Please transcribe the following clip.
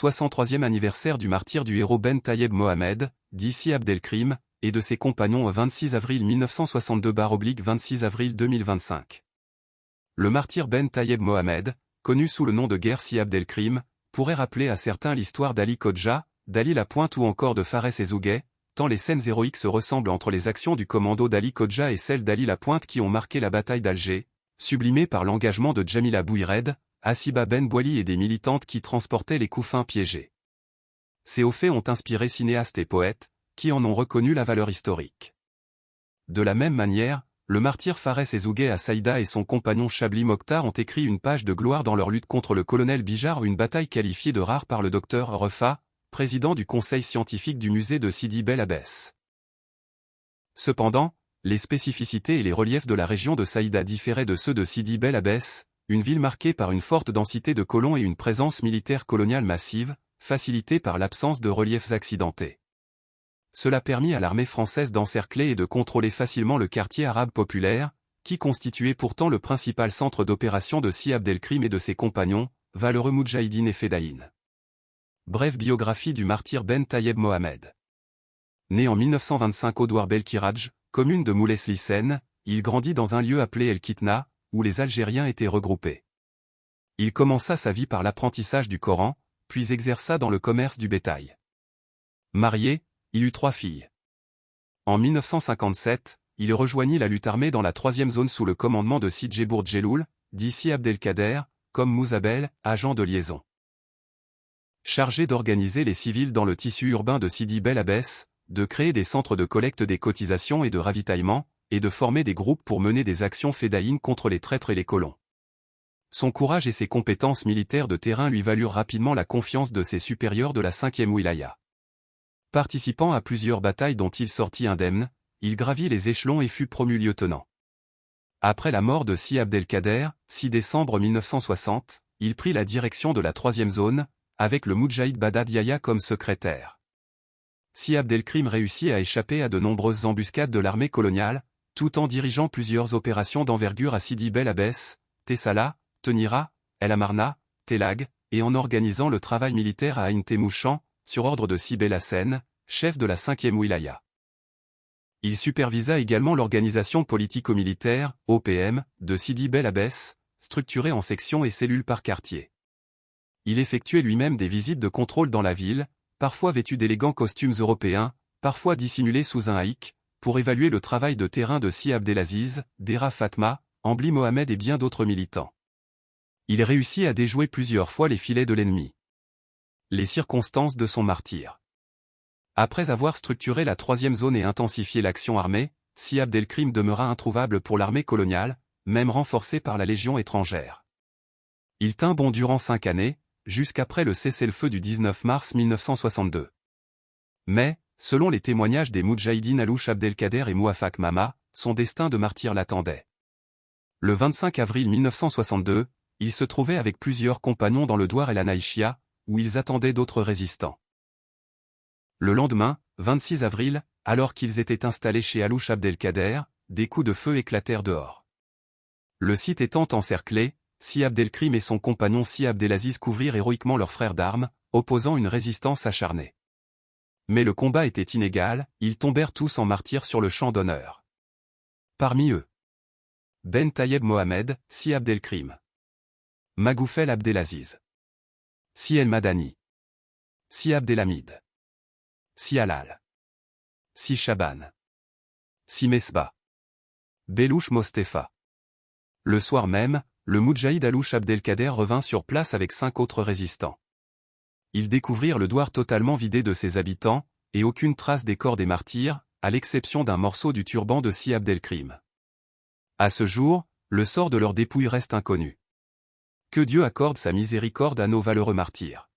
63e anniversaire du martyre du héros Ben Tayeb Mohamed, dit Si Abdelkrim, et de ses compagnons au 26 avril 1962/26 avril 2025. Le martyr Ben Tayeb Mohamed, connu sous le nom de guerre Si Abdelkrim, pourrait rappeler à certains l'histoire d'Ali Kodja, d'Ali Lapointe ou encore de Fares et Zouguet, tant les scènes héroïques se ressemblent entre les actions du commando d'Ali Kodja et celles d'Ali Lapointe qui ont marqué la bataille d'Alger, sublimées par l'engagement de Djamila Bouired, Hassiba Ben Bouali et des militantes qui transportaient les couffins piégés. Ces hauts faits ont inspiré cinéastes et poètes, qui en ont reconnu la valeur historique. De la même manière, le martyr Fares et Zouguet à Saïda et son compagnon Chabli Mokhtar ont écrit une page de gloire dans leur lutte contre le colonel Bijar, une bataille qualifiée de rare par le docteur Refa, président du conseil scientifique du musée de Sidi Bel Abbès. Cependant, les spécificités et les reliefs de la région de Saïda différaient de ceux de Sidi Bel Abbès, une ville marquée par une forte densité de colons et une présence militaire coloniale massive, facilitée par l'absence de reliefs accidentés. Cela permit à l'armée française d'encercler et de contrôler facilement le quartier arabe populaire, qui constituait pourtant le principal centre d'opération de Si Abdelkrim et de ses compagnons, valeureux moudjahidines et fédayines. Brève biographie du martyr Ben Tayeb Mohamed. Né en 1925 au Douar Belkiraj, commune de Moulès-Lyssen, il grandit dans un lieu appelé El Kitna, où les Algériens étaient regroupés. Il commença sa vie par l'apprentissage du Coran, puis exerça dans le commerce du bétail. Marié, il eut 3 filles. En 1957, il rejoignit la lutte armée dans la 3e zone sous le commandement de Sidje Bourdjeloul, dit Si Abdelkader, comme Mouzabel, agent de liaison. Chargé d'organiser les civils dans le tissu urbain de Sidi Bel Abbès, de créer des centres de collecte des cotisations et de ravitaillement, et de former des groupes pour mener des actions fédayines contre les traîtres et les colons. Son courage et ses compétences militaires de terrain lui valurent rapidement la confiance de ses supérieurs de la 5e wilaya. Participant à plusieurs batailles dont il sortit indemne, il gravit les échelons et fut promu lieutenant. Après la mort de Si Abdelkader, 6 décembre 1960, il prit la direction de la 3e zone, avec le Moudjahid Badad Yahya comme secrétaire. Si Abdelkrim réussit à échapper à de nombreuses embuscades de l'armée coloniale, tout en dirigeant plusieurs opérations d'envergure à Sidi Bel Abbès, Tessala, Tenira, El Amarna, Telag, et en organisant le travail militaire à Aïn Temouchan, sur ordre de Si Belhassen, chef de la 5e wilaya. Il supervisa également l'organisation politico-militaire, OPM, de Sidi Bel Abbès, structurée en sections et cellules par quartier. Il effectuait lui-même des visites de contrôle dans la ville, parfois vêtu d'élégants costumes européens, parfois dissimulés sous un haïk, pour évaluer le travail de terrain de Si Abdelaziz, Dera Fatma, Ambli Mohamed et bien d'autres militants. Il réussit à déjouer plusieurs fois les filets de l'ennemi. Les circonstances de son martyre. Après avoir structuré la 3e zone et intensifié l'action armée, Si Abdelkrim demeura introuvable pour l'armée coloniale, même renforcée par la Légion étrangère. Il tint bon durant 5 années, jusqu'après le cessez-le-feu du 19 mars 1962. Mais, selon les témoignages des Moudjahidines Alouche Abdelkader et Mouafak Mama, son destin de martyr l'attendait. Le 25 avril 1962, il se trouvait avec plusieurs compagnons dans le Douar El Anaïchia, où ils attendaient d'autres résistants. Le lendemain, 26 avril, alors qu'ils étaient installés chez Alouche Abdelkader, des coups de feu éclatèrent dehors. Le site étant encerclé, Si Abdelkrim et son compagnon Si Abdelaziz couvrirent héroïquement leurs frères d'armes, opposant une résistance acharnée. Mais le combat était inégal, ils tombèrent tous en martyrs sur le champ d'honneur. Parmi eux, Ben Tayeb Mohamed, Si Abdelkrim, Magoufel Abdelaziz, Si El Madani, Si Abdelhamid, Si Halal, Si Chaban, Si Mesbah, Belouche Mostefa. Le soir même, le Moudjahid Alouche Abdelkader revint sur place avec 5 autres résistants. Ils découvrirent le Douar totalement vidé de ses habitants, et aucune trace des corps des martyrs, à l'exception d'un morceau du turban de Si Abdelkrim. À ce jour, le sort de leurs dépouilles reste inconnu. Que Dieu accorde sa miséricorde à nos valeureux martyrs.